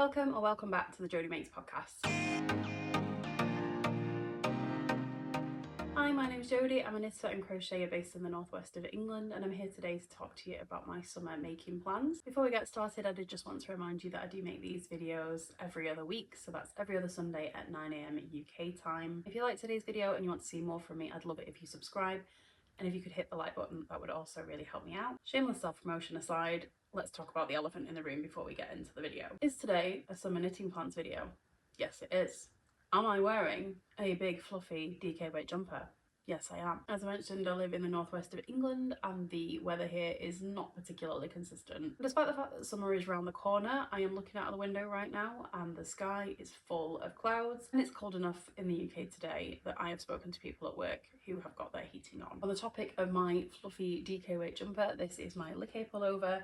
Welcome or welcome back to the Jodie Makes podcast. Hi, my name is Jodie. I'm a knitter and crocheter based in the northwest of England, and I'm here today to talk to you about my summer making plans. Before we get started, I did just want to remind you that I do make these videos every other week, so that's every other Sunday at 9 AM UK time. If you like today's video and you want to see more from me, I'd love it if you subscribe, and if you could hit the like button, that would also really help me out. Shameless self-promotion aside, let's talk about the elephant in the room before we get into the video. Is today a summer knitting plans video? Yes, it is. Am I wearing a big fluffy DK weight jumper? Yes, I am. As I mentioned, I live in the northwest of England and the weather here is not particularly consistent. Despite the fact that summer is around the corner, I am looking out of the window right now and the sky is full of clouds, and it's cold enough in the UK today that I have spoken to people at work who have got their heating on. On the topic of my fluffy DK weight jumper, this is my Lickay pullover.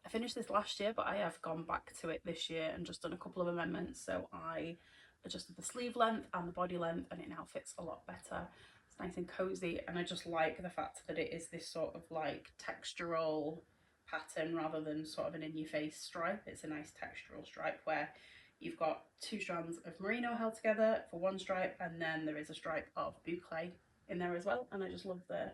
I finished this last year, but I have gone back to it this year and just done a couple of amendments. So I adjusted the sleeve length and the body length, and it now fits a lot better. Nice and cozy, and I just like the fact that it is this sort of like textural pattern rather than sort of an in-your-face stripe. It's a nice textural stripe where you've got two strands of merino held together for one stripe, and then there is a stripe of boucle in there as well, and I just love the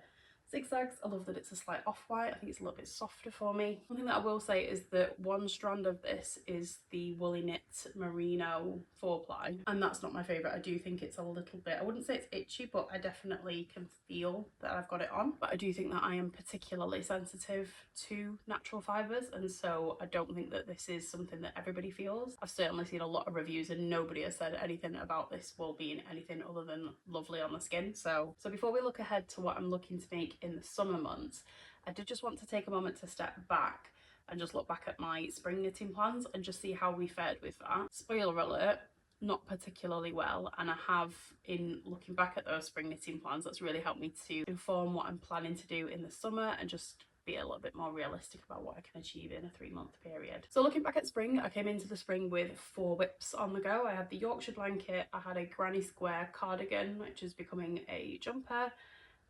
zigzags. I love that it's a slight off-white. I think it's a little bit softer for me. One thing that I will say is that one strand of this is the Woolly Knit merino 4-ply, and that's not my favourite. I do think it's a little bit, I wouldn't say it's itchy, but I definitely can feel that I've got it on. But I do think that I am particularly sensitive to natural fibres, and so I don't think that this is something that everybody feels. I've certainly seen a lot of reviews and nobody has said anything about this wool being anything other than lovely on the skin. So before we look ahead to what I'm looking to make in the summer months, I did just want to take a moment to step back and just look back at my spring knitting plans and just see how we fared with that. Spoiler alert, not particularly well, and I have, in looking back at those spring knitting plans, that's really helped me to inform what I'm planning to do in the summer and just be a little bit more realistic about what I can achieve in a 3-month period. So looking back at spring, I came into the spring with 4 whips on the go. I had the Yorkshire blanket, I had a granny square cardigan, which is becoming a jumper,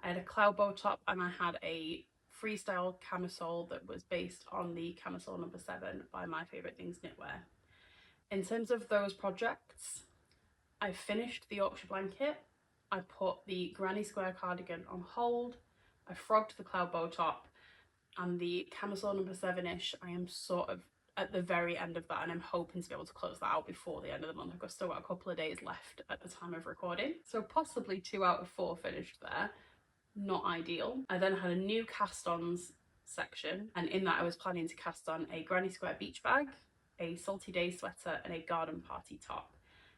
I had a cloud bow top, and I had a freestyle camisole that was based on the camisole number 7 by My Favourite Things Knitwear. In terms of those projects, I finished the Yorkshire blanket, I put the granny square cardigan on hold, I frogged the cloud bow top, and the camisole number 7-ish, I am sort of at the very end of that, and I'm hoping to be able to close that out before the end of the month. I've still got a couple of days left at the time of recording, so possibly 2 out of 4 finished there. Not ideal. I then had a new cast-ons section, and in that I was planning to cast on a granny square beach bag, a salty day sweater, and a garden party top.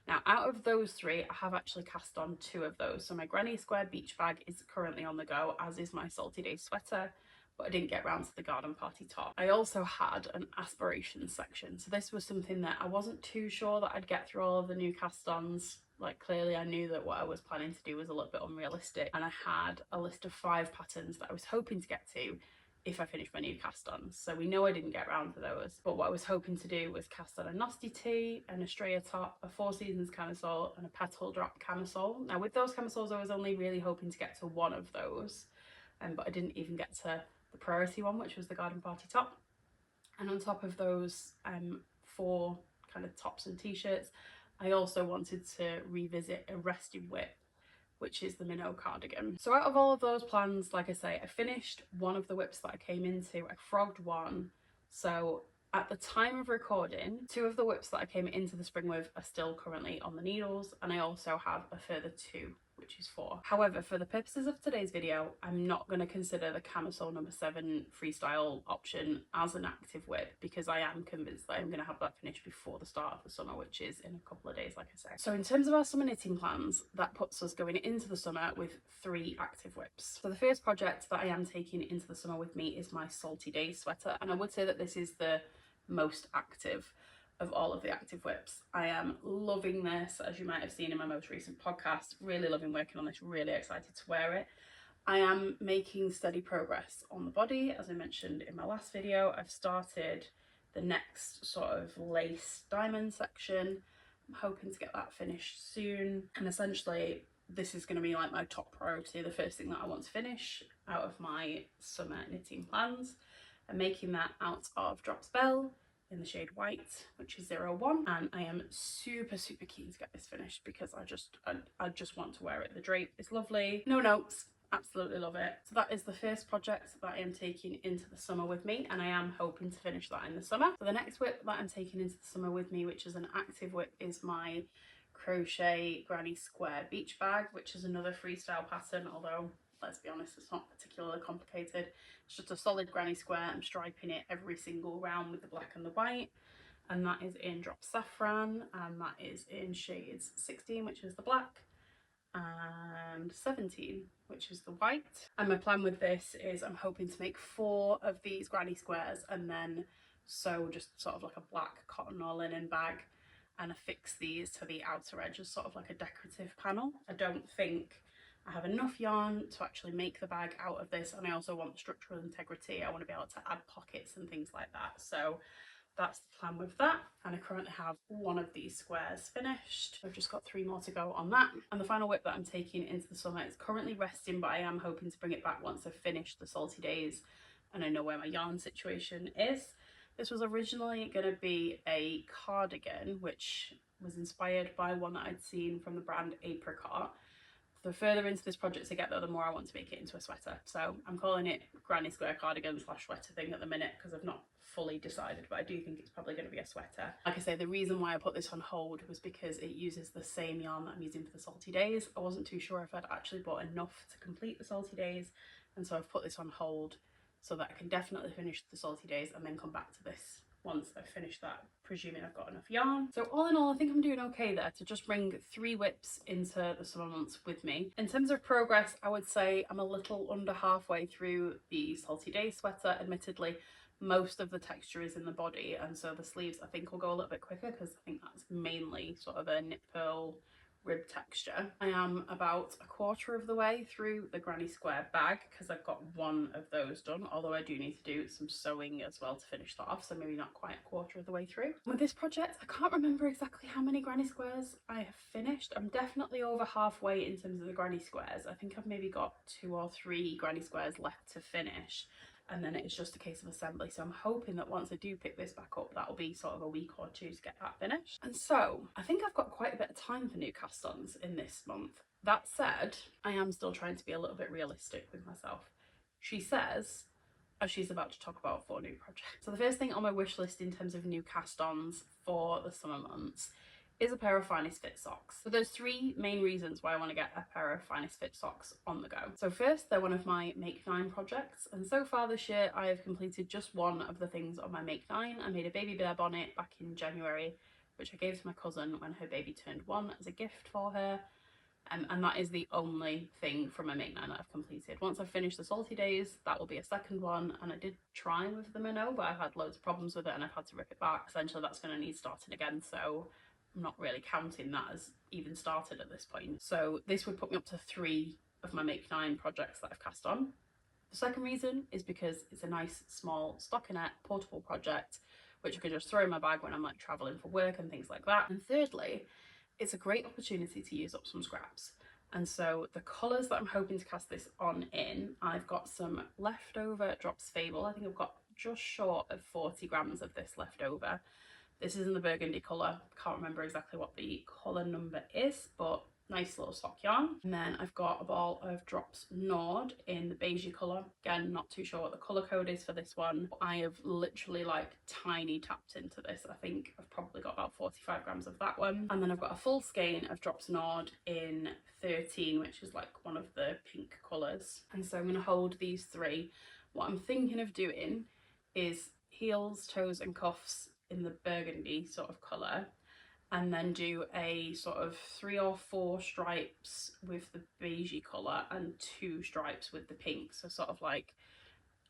Now, out of those 3, I have actually cast on 2 of those. So my granny square beach bag is currently on the go, as is my salty day sweater, but I didn't get round to the garden party top. I also had an aspirations section. So this was something that I wasn't too sure that I'd get through all of the new cast-ons. Like, clearly I knew that what I was planning to do was a little bit unrealistic, and I had a list of 5 patterns that I was hoping to get to if I finished my new cast-ons. So we know I didn't get round to those, but what I was hoping to do was cast on a Nasty Tee, an Estrella top, a 4 Seasons camisole, and a Petal Drop camisole. Now with those camisoles, I was only really hoping to get to one of those, but I didn't even get to the priority one, which was the garden party top. And on top of those 4 kind of tops and t-shirts, I also wanted to revisit a rested whip, which is the Minnow cardigan. So out of all of those plans, like I say, I finished one of the whips that I came into. I frogged one. So at the time of recording, 2 of the whips that I came into the spring with are still currently on the needles, and I also have a further 2, which is 4. However, for the purposes of today's video, I'm not going to consider the camisole number 7 freestyle option as an active whip, because I am convinced that I'm going to have that finished before the start of the summer, which is in a couple of days, like I say. So in terms of our summer knitting plans, that puts us going into the summer with 3 active whips. So the first project that I am taking into the summer with me is my Salty Days sweater, and I would say that this is the most active of all of the active whips. I am loving this, as you might have seen in my most recent podcast. Really loving working on this, really excited to wear it. I am making steady progress on the body. As I mentioned in my last video, I've started the next sort of lace diamond section. I'm hoping to get that finished soon, and essentially this is going to be like my top priority, the first thing that I want to finish out of my summer knitting plans. I'm making that out of Drops Bell in the shade white, which is 01, and I am super keen to get this finished because I just want to wear it. The drape is lovely, no notes, absolutely love it. So that is the first project that I am taking into the summer with me, and I am hoping to finish that in the summer. So the next whip that I'm taking into the summer with me, which is an active whip, is my crochet granny square beach bag, which is another freestyle pattern, although let's be honest, it's not particularly complicated. It's just a solid granny square. I'm striping it every single round with the black and the white, and that is in drop saffron, and that is in shades 16, which is the black, and 17, which is the white. And my plan with this is I'm hoping to make 4 of these granny squares and then sew just sort of like a black cotton or linen bag and affix these to the outer edge as sort of like a decorative panel. I don't think I have enough yarn to actually make the bag out of this, and I also want structural integrity. I want to be able to add pockets and things like that. So that's the plan with that, and I currently have 1 of these squares finished. I've just got 3 more to go on that. And the final whip that I'm taking into the summer is currently resting, but I am hoping to bring it back once I've finished the Salty Days and I know where my yarn situation is. This was originally going to be a cardigan, which was inspired by one that I'd seen from the brand Apricot. The further into this project I get though, the more I want to make it into a sweater. So I'm calling it granny square cardigan slash sweater thing at the minute because I've not fully decided, but I do think it's probably going to be a sweater. Like I say, the reason why I put this on hold was because it uses the same yarn that I'm using for the Salty Days. I wasn't too sure if I'd actually bought enough to complete the Salty Days, and so I've put this on hold so that I can definitely finish the Salty Days and then come back to this once I've finished that, presuming I've got enough yarn. So all in all, I think I'm doing okay there to just bring 3 whips into the summer months with me. In terms of progress, I would say I'm a little under halfway through the Salty Days sweater. Admittedly, most of the texture is in the body, and so the sleeves I think will go a little bit quicker because I think that's mainly sort of a knit purl rib texture. I am about 1/4 of the way through the granny square bag because I've got 1 of those done, although I do need to do some sewing as well to finish that off, so maybe not quite 1/4 of the way through. With this project, I can't remember exactly how many granny squares I have finished. I'm definitely over halfway in terms of the granny squares. I think I've maybe got 2 or 3 granny squares left to finish, and then it's just a case of assembly. So I'm hoping that once I do pick this back up, that'll be sort of a week or 2 to get that finished. And so I think I've got quite a bit of time for new cast-ons in this month. That said, I am still trying to be a little bit realistic with myself. She says, as she's about to talk about 4 new projects. So the first thing on my wish list in terms of new cast-ons for the summer months is a pair of Finest Fit socks. So there's 3 main reasons why I want to get a pair of Finest Fit socks on the go. So first, they're one of my Make 9 projects, and so far this year I have completed just 1 of the things on my Make 9. I made a baby bear bonnet back in January, which I gave to my cousin when her baby turned 1 as a gift for her. And that is the only thing from my Make 9 that I've completed. Once I've finished the Salty Days, that will be a second one, and I did try with the Minnow, but I've had loads of problems with it and I've had to rip it back. Essentially that's going to need starting again, so I'm not really counting that as even started at this point. So this would put me up to 3 of my Make 9 projects that I've cast on. The second reason is because it's a nice small stockinette portable project which I can just throw in my bag when I'm like traveling for work and things like that. And thirdly, it's a great opportunity to use up some scraps. And so the colours that I'm hoping to cast this on in, I've got some leftover Drops Fable. I think I've got just short of 40 grams of this left over. This is in the burgundy colour. Can't remember exactly what the colour number is, but nice little sock yarn. And then I've got a ball of Drops Nord in the beigey colour. Again, not too sure what the colour code is for this one. I have literally like tiny tapped into this. I think I've probably got about 45 grams of that one. And then I've got a full skein of Drops Nord in 13, which is like one of the pink colours. And so I'm going to hold these 3. What I'm thinking of doing is heels, toes and cuffs in the burgundy sort of colour, and then do a sort of 3 or 4 stripes with the beigey colour and 2 stripes with the pink. So sort of like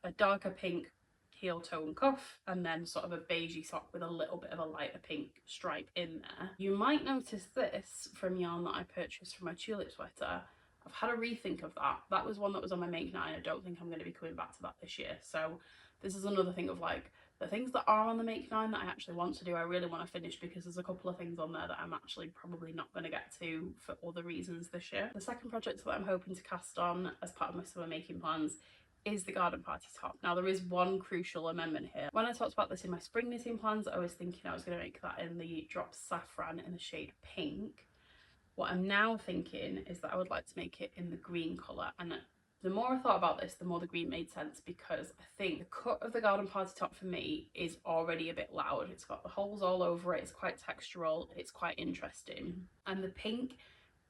a darker pink heel, toe and cuff, and then sort of a beigey sock with a little bit of a lighter pink stripe in there. You might notice this from yarn that I purchased for my tulip sweater. I've had a rethink of that. That was one that was on my Make 9. I don't think I'm going to be coming back to that this year. So this is another thing of like, the things that are on the Make 9 that I actually want to do, I really want to finish because there's a couple of things on there that I'm actually probably not going to get to for other reasons this year. The second project that I'm hoping to cast on as part of my summer making plans is the garden party top. Now there is one crucial amendment here. When I talked about this in my spring knitting plans, I was thinking I was going to make that in the drop saffron in the shade pink. What I'm now thinking is that I would like to make it in the green colour, and the more I thought about this, the more the green made sense, because I think the cut of the garden party top for me is already a bit loud. It's got the holes all over it, it's quite textural, it's quite interesting, and the pink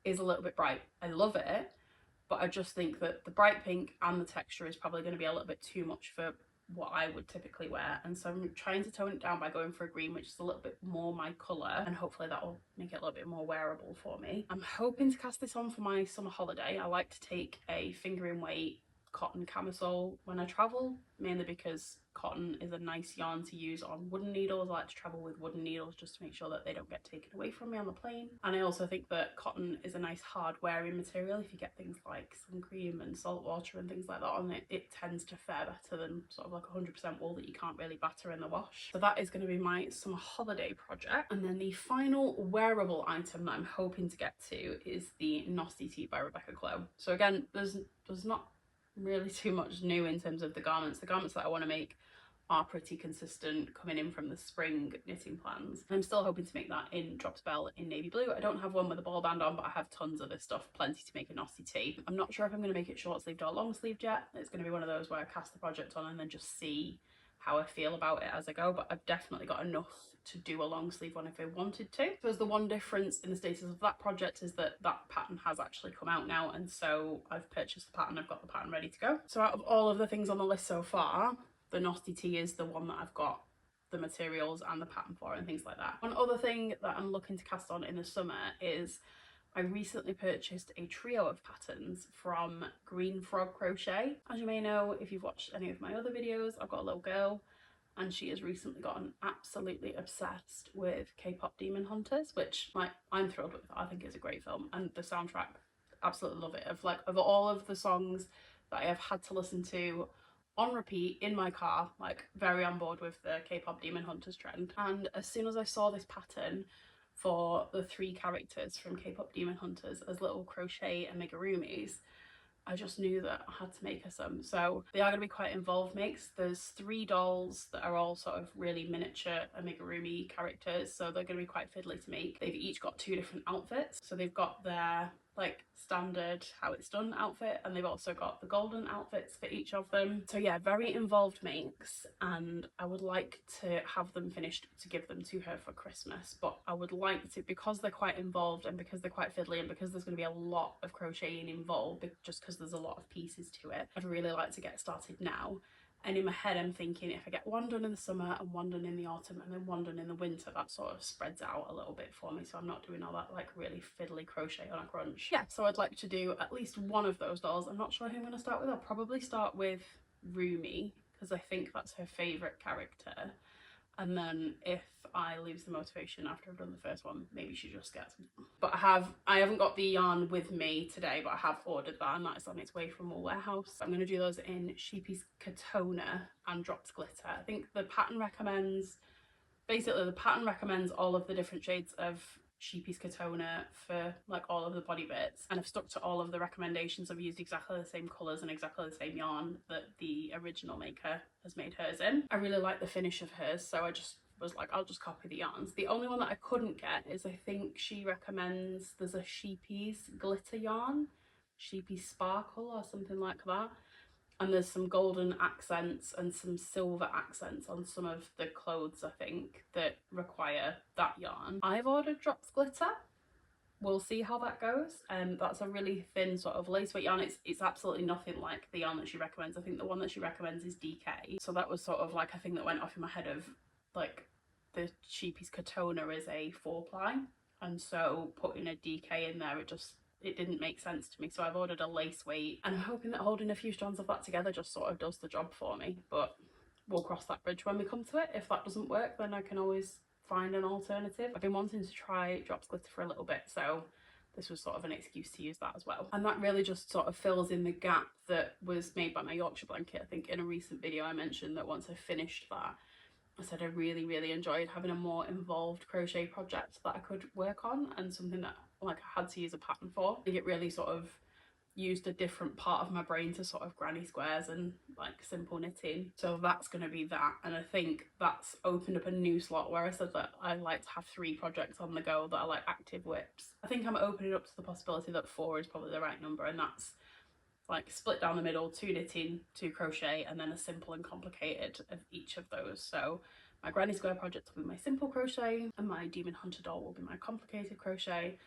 is a little bit bright. I love it, but I just think that the bright pink and the texture is probably going to be a little bit too much for what I would typically wear, and so I'm trying to tone it down by going for a green, which is a little bit more my colour, and hopefully that will make it a little bit more wearable for me. I'm hoping to cast this on for my summer holiday. I like to take a fingering weight cotton camisole when I travel, mainly because cotton is a nice yarn to use on wooden needles. I like to travel with wooden needles just to make sure that they don't get taken away from me on the plane. And I also think that cotton is a nice hard wearing material. If you get things like sun cream and salt water and things like that on it, it tends to fare better than sort of like 100% wool that you can't really batter in the wash. So that is going to be my summer holiday project. And then the final wearable item that I'm hoping to get to is the Nosty Tee by Rebecca Clow. So again, there's not really too much new in terms of the garments. The garments that I want to make are pretty consistent coming in from the spring knitting plans. I'm still hoping to make that in Drops Bell in navy blue. I don't have one with a ball band on, but I have tons of this stuff, plenty to make a Nosty Tee. I'm not sure if I'm going to make it short sleeved or long sleeved yet. It's going to be one of those where I cast the project on and then just see how I feel about it as I go, but I've definitely got enough to do a long sleeve one if I wanted to. So the one difference in the status of that project is that that pattern has actually come out now, and so I've purchased the pattern, I've got the pattern ready to go. So out of all of the things on the list so far, the Nosty Tee is the one that I've got the materials and the pattern for and things like that. One other thing that I'm looking to cast on in the summer is I recently purchased a trio of patterns from Green Frog Crochet. As you may know, if you've watched any of my other videos, I've got a little girl and she has recently gotten absolutely obsessed with K-pop Demon Hunters, which I'm thrilled with. I think it's a great film, and the soundtrack, absolutely love it. Of all of the songs that I have had to listen to on repeat in my car, like very on board with the K-pop Demon Hunters trend. And as soon as I saw this pattern for the 3 characters from K-pop Demon Hunters as little crochet amigurumis, I just knew that I had to make her some. So they are going to be quite involved makes. There's 3 dolls that are all sort of really miniature amigurumi characters, so they're going to be quite fiddly to make. They've each got 2 different outfits. So they've got their like standard how it's done outfit, and they've also got the golden outfits for each of them. So yeah, very involved makes, and I would like to have them finished to give them to her for Christmas, but I would like to, because they're quite involved and because they're quite fiddly and because there's going to be a lot of crocheting involved, just because there's a lot of pieces to it, I'd really like to get started now. And in my head I'm thinking, if I get one done in the summer and one done in the autumn and then one done in the winter, that sort of spreads out a little bit for me, so I'm not doing all that like really fiddly crochet on a crunch. Yeah, so I'd like to do at least one of those dolls. I'm not sure who I'm going to start with. I'll probably start with Rumi, because I think that's her favourite character. And then if I lose the motivation after I've done the first one, maybe she just gets them. But I haven't got the yarn with me today, but I have ordered that, and that is on its way from a warehouse. I'm going to do those in Sheepy's Katona and Drops Glitter. I think the pattern recommends, basically the pattern recommends all of the different shades of Sheepy's Katona for like all of the body bits, and I've stuck to all of the recommendations. I've used exactly the same colours and exactly the same yarn that the original maker has made hers in. I really like the finish of hers, so I just was like, I'll just copy the yarns. The only one that I couldn't get is, I think she recommends, there's a Sheepy's glitter yarn, Sheepy Sparkle or something like that, and there's some golden accents and some silver accents on some of the clothes, I think, that require that yarn. I've ordered Drops Glitter. We'll see how that goes. That's a really thin sort of lace weight yarn. It's absolutely nothing like the yarn that she recommends. I think the one that she recommends is DK. So that was sort of like a thing that went off in my head of like, the Sheepy's Katona is a 4-ply, and so putting a DK in there, it didn't make sense to me. So I've ordered a lace weight, and I'm hoping that holding a few strands of that together just sort of does the job for me, but we'll cross that bridge when we come to it. If that doesn't work, then I can always find an alternative. I've been wanting to try Drops Glitter for a little bit, so this was sort of an excuse to use that as well. And that really just sort of fills in the gap that was made by my Yorkshire blanket. I think in a recent video I mentioned that once I finished that, I said I really enjoyed having a more involved crochet project that I could work on, and something that like I had to use a pattern for. I think it really sort of used a different part of my brain to sort of granny squares and like simple knitting. So that's going to be that. And I think that's opened up a new slot where I said that I like to have 3 projects on the go that are like active whips. I think I'm opening up to the possibility that 4 is probably the right number, and that's like split down the middle, 2 knitting, 2 crochet, and then a simple and complicated of each of those. So my granny square project will be my simple crochet, and my demon hunter doll will be my complicated crochet.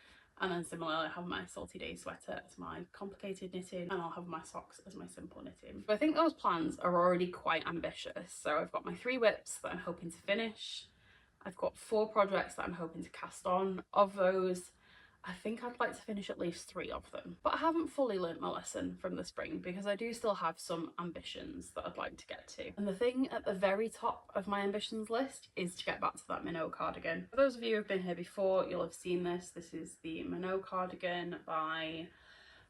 And then similarly, I have my Salty Days sweater as my complicated knitting, and I'll have my socks as my simple knitting. So I think those plans are already quite ambitious. So I've got my 3 whips that I'm hoping to finish. I've got 4 projects that I'm hoping to cast on. Of those, I think I'd like to finish at least 3 of them. But I haven't fully learnt my lesson from the spring because I do still have some ambitions that I'd like to get to. And the thing at the very top of my ambitions list is to get back to that Minot cardigan. For those of you who've been here before, you'll have seen this. This is the Minot cardigan by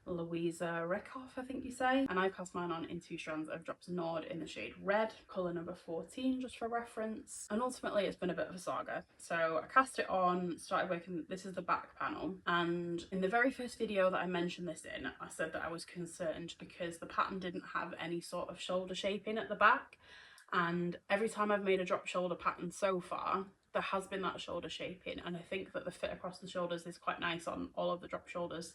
Louisa Reckhoff, I think you say. And I cast mine on in 2 strands of Drops Nord in the shade Red, colour number 14, just for reference. And ultimately it's been a bit of a saga. So I cast it on, started working, this is the back panel. And in the very first video that I mentioned this in, I said that I was concerned because the pattern didn't have any sort of shoulder shaping at the back. And every time I've made a drop shoulder pattern so far, there has been that shoulder shaping. And I think that the fit across the shoulders is quite nice on all of the drop shoulders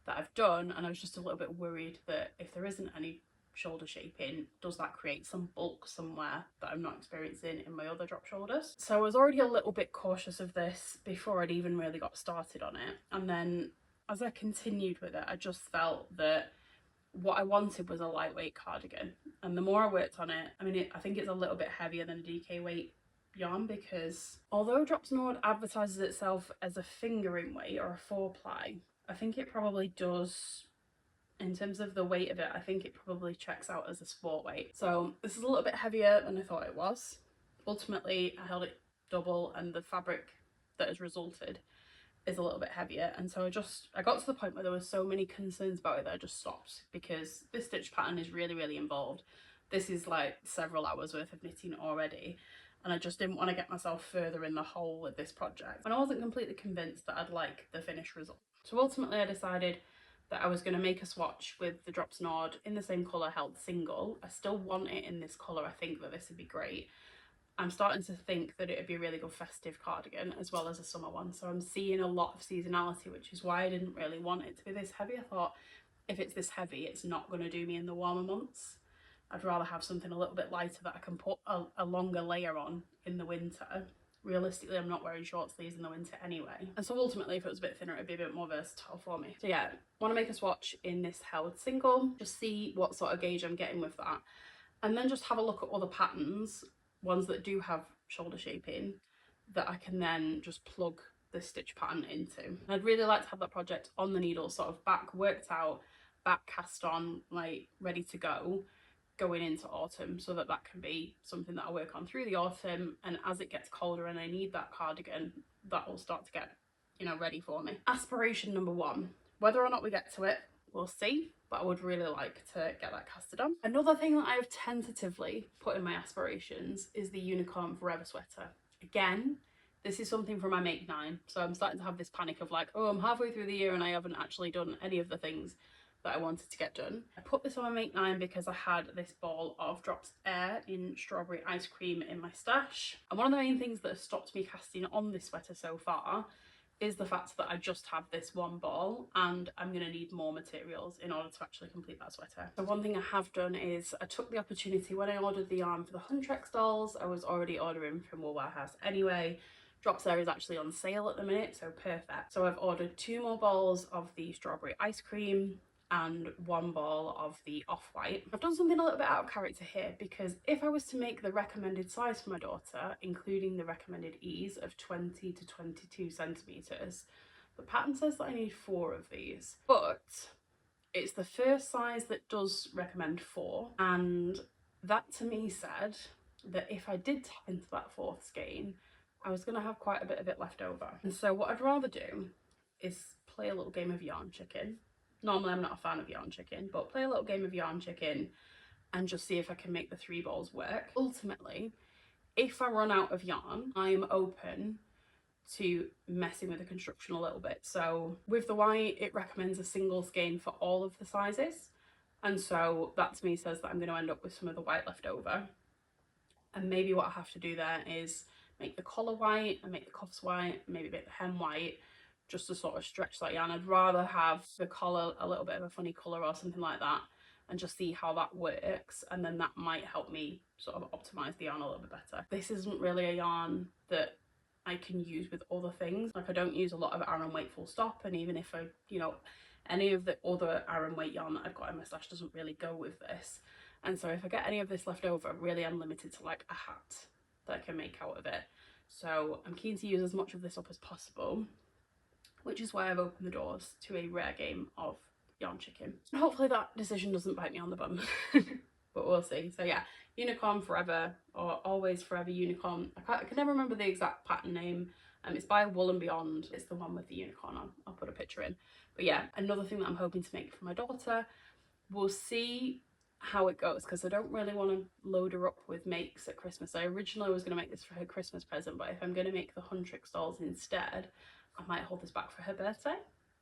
that I've done, and I was just a little bit worried that if there isn't any shoulder shaping, does that create some bulk somewhere that I'm not experiencing in my other drop shoulders? So I was already a little bit cautious of this before I'd even really got started on it, and then as I continued with it, I just felt that what I wanted was a lightweight cardigan. And the more I worked on it, I mean, I think it's a little bit heavier than a DK weight yarn, because although Drops Nord advertises itself as a fingering weight or a 4-ply, I think it probably does, in terms of the weight of it, I think it probably checks out as a sport weight. So this is a little bit heavier than I thought it was. Ultimately, I held it double, and the fabric that has resulted is a little bit heavier. And so I got to the point where there were so many concerns about it that I just stopped, because this stitch pattern is really, really involved. This is like several hours worth of knitting already. And I just didn't want to get myself further in the hole with this project. And I wasn't completely convinced that I'd like the finished result. So ultimately I decided that I was going to make a swatch with the Drops Nord in the same colour held single. I still want it in this colour. I think that this would be great. I'm starting to think that it would be a really good festive cardigan as well as a summer one. So I'm seeing a lot of seasonality, which is why I didn't really want it to be this heavy. I thought if it's this heavy, it's not going to do me in the warmer months. I'd rather have something a little bit lighter that I can put a longer layer on in the winter. Realistically, I'm not wearing short sleeves in the winter anyway. And so ultimately, if it was a bit thinner, it'd be a bit more versatile for me. So yeah, want to make a swatch in this held single, just see what sort of gauge I'm getting with that. And then just have a look at other patterns, ones that do have shoulder shaping, that I can then just plug the stitch pattern into. And I'd really like to have that project on the needle, sort of back worked out, back cast on, like ready to go, going into autumn, so that that can be something that I work on through the autumn, and as it gets colder and I need that cardigan, that will start to get, you know, ready for me. Aspiration number 1, whether or not we get to it, we'll see, but I would really like to get that casted on. Another thing that I have tentatively put in my aspirations is the Unicorn Forever sweater. Again, this is something from my Make 9, so I'm starting to have this panic of like, oh, I'm halfway through the year and I haven't actually done any of the things that I wanted to get done. I put this on my Make 9 because I had this ball of Drops Air in strawberry ice cream in my stash. And one of the main things that has stopped me casting on this sweater so far is the fact that I just have this one ball, and I'm going to need more materials in order to actually complete that sweater. So one thing I have done is I took the opportunity when I ordered the yarn for the Huntress dolls. I was already ordering from Wool Warehouse anyway. Drops Air is actually on sale at the minute, so perfect. So I've ordered 2 more balls of the strawberry ice cream and 1 ball of the off-white. I've done something a little bit out of character here, because if I was to make the recommended size for my daughter, including the recommended ease of 20 to 22 centimetres, the pattern says that I need 4 of these, but it's the first size that does recommend 4, and that to me said that if I did tap into that 4th skein, I was going to have quite a bit of it left over. And so what I'd rather do is play a little game of yarn chicken. Normally I'm not a fan of yarn chicken, but play a little game of yarn chicken and just see if I can make the 3 balls work. Ultimately, if I run out of yarn, I am open to messing with the construction a little bit. So with the white, it recommends a single skein for all of the sizes. And so that to me says that I'm going to end up with some of the white left over. And maybe what I have to do there is make the collar white and make the cuffs white, maybe make the hem white, just to sort of stretch that yarn. I'd rather have the collar a little bit of a funny colour or something like that and just see how that works, and then that might help me sort of optimise the yarn a little bit better. This isn't really a yarn that I can use with other things. Like, I don't use a lot of Aran weight full stop, and even if I, you know, any of the other Aran weight yarn that I've got in my stash doesn't really go with this. And so if I get any of this left over, really I'm limited to like a hat that I can make out of it. So I'm keen to use as much of this up as possible, which is why I've opened the doors to a rare game of yarn chicken. And hopefully that decision doesn't bite me on the bum, but we'll see. So yeah, Unicorn Forever, or Always Forever Unicorn. I can never remember the exact pattern name. It's by Wool and Beyond. It's the one with the unicorn on. I'll put a picture in. But yeah, another thing that I'm hoping to make for my daughter. We'll see how it goes, because I don't really want to load her up with makes at Christmas. I originally was going to make this for her Christmas present, but if I'm going to make the Huntrix dolls instead, I might hold this back for her birthday.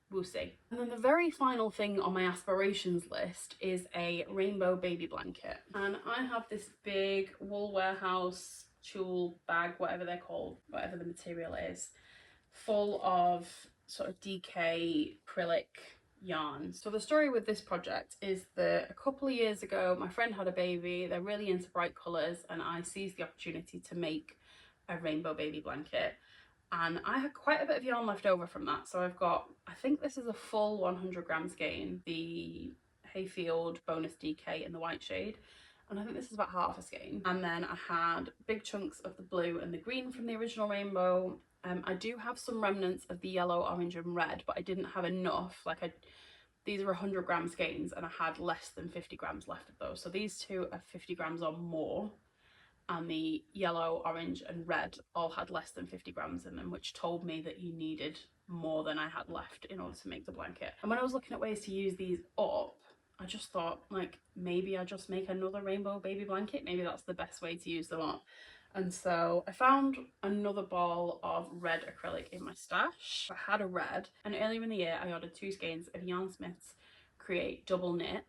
We'll see. And then the very final thing on my aspirations list is a rainbow baby blanket. And I have this big Wool Warehouse tulle bag, whatever they're called, whatever the material is, full of sort of DK acrylic yarn. So the story with this project is that a couple of years ago my friend had a baby. They're really into bright colours, and I seized the opportunity to make a rainbow baby blanket, and I had quite a bit of yarn left over from that. So I've got, I think this is a full 100 gram skein, the Hayfield Bonus DK in the white shade, and I think this is about half a skein. And then I had big chunks of the blue and the green from the original rainbow. I do have some remnants of the yellow, orange and red, but I didn't have enough. Like, these are 100 gram skeins and I had less than 50 grams left of those. So these two are 50 grams or more, and the yellow, orange and red all had less than 50 grams in them, which told me that you needed more than I had left in order to make the blanket. And when I was looking at ways to use these up, I just thought, like, maybe I just make another rainbow baby blanket. Maybe that's the best way to use them up. And so I found another ball of red acrylic in my stash. I had a red, and earlier in the year I ordered 2 skeins of Yarn Smith's Create Double Knit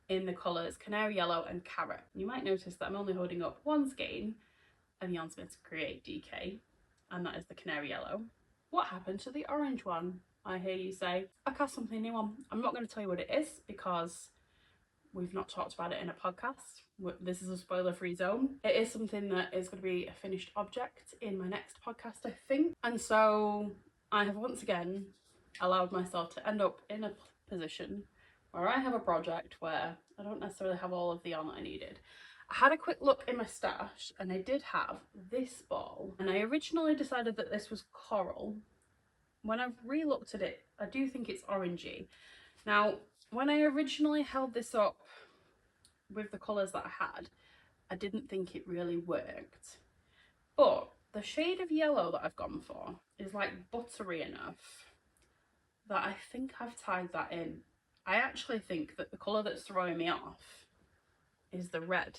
in the colours Canary Yellow and Carrot. You might notice that I'm only holding up 1 skein of Yarn Smith's Create DK, and that is the Canary Yellow. What happened to the orange one, I hear you say? I cast something new on. I'm not going to tell you what it is because we've not talked about it in a podcast. This is a spoiler-free zone. It is something that is going to be a finished object in my next podcast, I think. And so I have once again allowed myself to end up in a position where I have a project where I don't necessarily have all of the yarn that I needed. I had a quick look in my stash and I did have this ball, and I originally decided that this was coral. When I've re-looked at it, I do think it's orangey. Now, when I originally held this up with the colours that I had, I didn't think it really worked. But the shade of yellow that I've gone for is like buttery enough that I think I've tied that in. I actually think that the colour that's throwing me off is the red.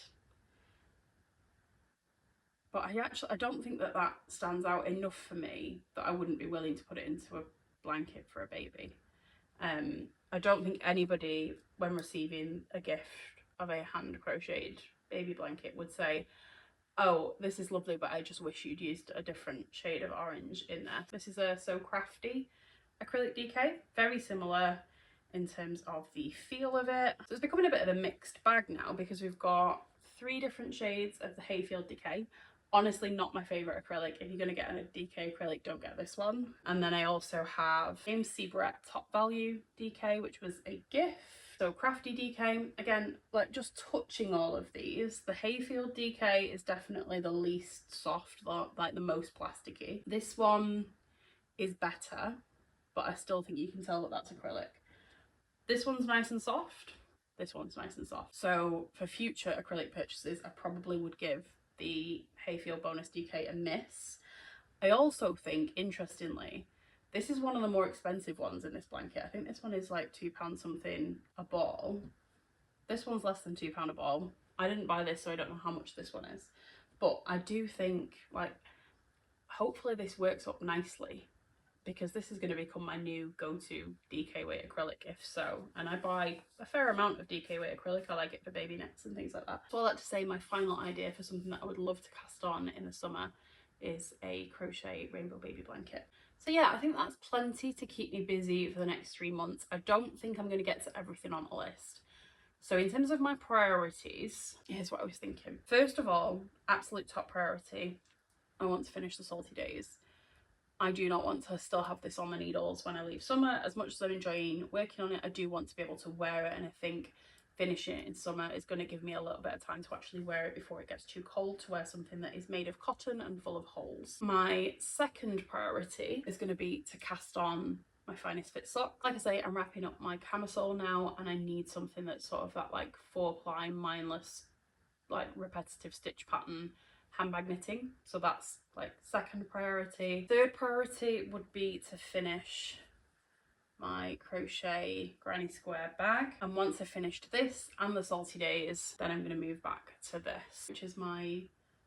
But I don't think that that stands out enough for me that I wouldn't be willing to put it into a blanket for a baby. I don't think anybody, when receiving a gift of a hand crocheted baby blanket, would say, oh, this is lovely, but I just wish you'd used a different shade of orange in there. This is a So Crafty acrylic DK, very similar in terms of the feel of it. So it's becoming a bit of a mixed bag now because we've got 3 different shades of the Hayfield DK. Honestly, not my favourite acrylic. If you're going to get a DK acrylic, don't get this one. And then I also have James C. Brett Top Value DK, which was a gift. So Crafty DK, again, like just touching all of these. The Hayfield DK is definitely the least soft, like the most plasticky. This one is better, but I still think you can tell that that's acrylic. This one's nice and soft. This one's nice and soft. So for future acrylic purchases, I probably would give the Hayfield Bonus DK a miss. I also think, interestingly, this is one of the more expensive ones in this blanket. I think this one is like £2 something a ball. This one's less than £2 a ball. I didn't buy this, so I don't know how much this one is. But I do think, like, hopefully this works up nicely, because this is going to become my new go-to DK weight acrylic if so, and I buy a fair amount of DK weight acrylic. I like it for baby knits and things like that. So all that to say, my final idea for something that I would love to cast on in the summer is a crochet rainbow baby blanket. So yeah, I think that's plenty to keep me busy for the next 3 months. I don't think I'm going to get to everything on the list. So in terms of my priorities, here's what I was thinking. First of all, absolute top priority, I want to finish the Salty Days. I do not want to still have this on the needles when I leave summer. As much as I'm enjoying working on it, I do want to be able to wear it, and I think finishing it in summer is going to give me a little bit of time to actually wear it before it gets too cold to wear something that is made of cotton and full of holes. My second priority is going to be to cast on my Finest Fit sock. Like I say, I'm wrapping up my camisole now, and I need something that's sort of that like 4-ply mindless, like repetitive stitch pattern handbag knitting. So that's like second priority. Third priority would be to finish my crochet granny square bag, and once I finished this and the Salty Days, then I'm going to move back to this, which is my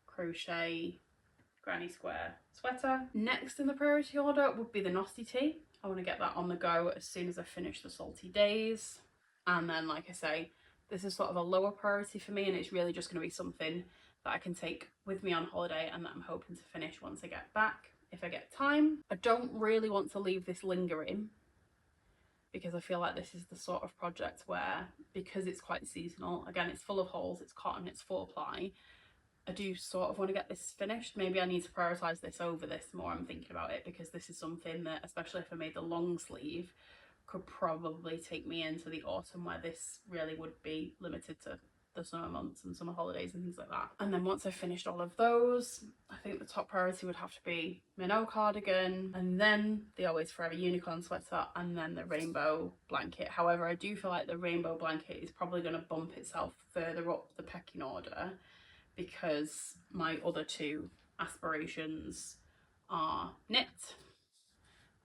crochet granny square sweater. Next in the priority order would be the Nosty Tee. I want to get that on the go as soon as I finish the Salty Days, and then like I say, this is sort of a lower priority for me, and it's really just going to be something that I can take with me on holiday and that I'm hoping to finish once I get back, if I get time. I don't really want to leave this lingering, because I feel like this is the sort of project where, because it's quite seasonal, again, it's full of holes, it's cotton, it's 4-ply, I do sort of want to get this finished. Maybe I need to prioritise this over this more, I'm thinking about it, because this is something that, especially if I made the long sleeve, could probably take me into the autumn, where this really would be limited to the summer months and summer holidays and things like that. And then once I've finished all of those, I think the top priority would have to be Minnow cardigan, and then the Always Forever unicorn sweater, and then the rainbow blanket. However, I do feel like the rainbow blanket is probably going to bump itself further up the pecking order, because my other two aspirations are knit,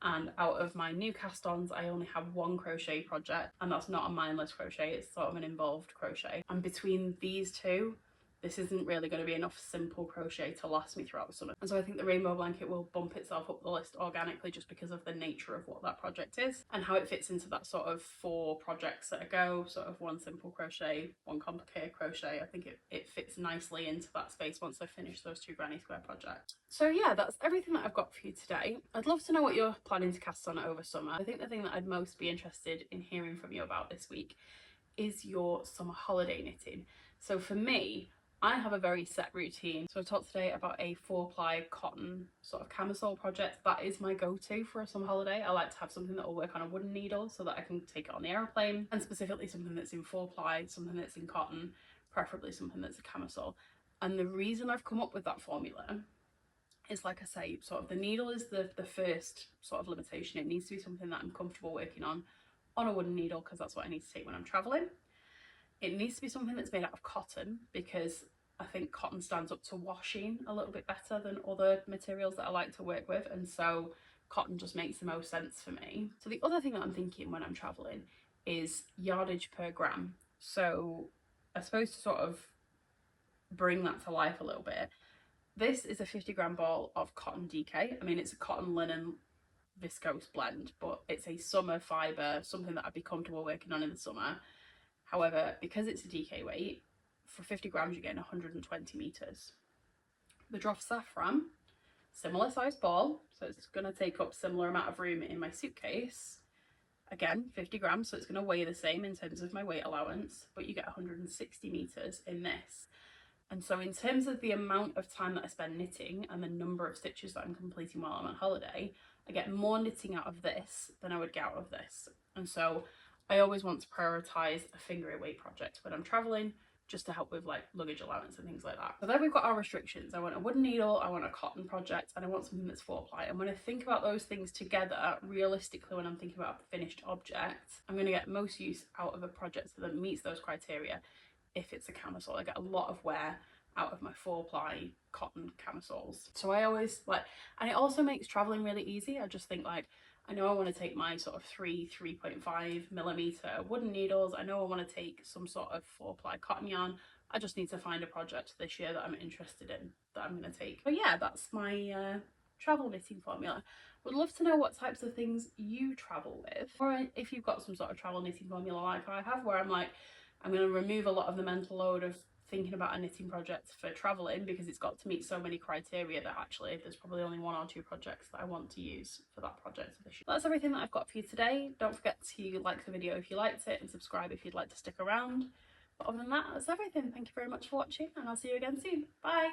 and out of my new cast-ons I only have one crochet project, and that's not a mindless crochet, it's sort of an involved crochet. And between these two, this isn't really going to be enough simple crochet to last me throughout the summer. And so I think the rainbow blanket will bump itself up the list organically, just because of the nature of what that project is and how it fits into that sort of 4 projects at a go, sort of 1 simple crochet, 1 complicated crochet. I think it fits nicely into that space once I finish those 2 granny square projects. So yeah, that's everything that I've got for you today. I'd love to know what you're planning to cast on over summer. I think the thing that I'd most be interested in hearing from you about this week is your summer holiday knitting. So for me, I have a very set routine. So I've talked today about a 4-ply cotton sort of camisole project. That is my go-to for a summer holiday. I like to have something that will work on a wooden needle so that I can take it on the aeroplane, and specifically something that's in 4-ply, something that's in cotton, preferably something that's a camisole. And the reason I've come up with that formula is, like I say, sort of the needle is the first sort of limitation. It needs to be something that I'm comfortable working on a wooden needle, because that's what I need to take when I'm traveling. It needs to be something that's made out of cotton, because I think cotton stands up to washing a little bit better than other materials that I like to work with, and so cotton just makes the most sense for me. So the other thing that I'm thinking when I'm traveling is yardage per gram. So I suppose to sort of bring that to life a little bit, this is a 50-gram ball of cotton DK. I mean, it's a cotton linen viscose blend, but it's a summer fibre, something that I'd be comfortable working on in the summer. However, because it's a DK weight, for 50 grams you're getting 120 meters. The Droff Saffron, similar size ball, so it's going to take up similar amount of room in my suitcase. Again, 50 grams, so it's going to weigh the same in terms of my weight allowance, but you get 160 meters in this. And so in terms of the amount of time that I spend knitting and the number of stitches that I'm completing while I'm on holiday, I get more knitting out of this than I would get out of this. And so I always want to prioritise a finger weight project when I'm travelling, just to help with like luggage allowance and things like that. So then we've got our restrictions. I want a wooden needle, I want a cotton project, and I want something that's 4-ply. And when I think about those things together, realistically, when I'm thinking about a finished object, I'm going to get most use out of a project that meets those criteria. If it's a camisole, I get a lot of wear out of my 4-ply cotton camisoles. So I always like, and it also makes traveling really easy. I just think like, I know I want to take my sort of 3.5 millimeter wooden needles. I know I want to take some sort of 4-ply cotton yarn. I just need to find a project this year that I'm interested in that I'm going to take. But yeah, that's my travel knitting formula. Would love to know what types of things you travel with, or if you've got some sort of travel knitting formula like I have, where I'm like, I'm going to remove a lot of the mental load of thinking about a knitting project for traveling, because it's got to meet so many criteria that actually there's probably only 1 or 2 projects that I want to use for that project. That's everything that I've got for you today. Don't forget to like the video if you liked it and subscribe if you'd like to stick around. But other than that, that's everything. Thank you very much for watching, and I'll see you again soon. Bye!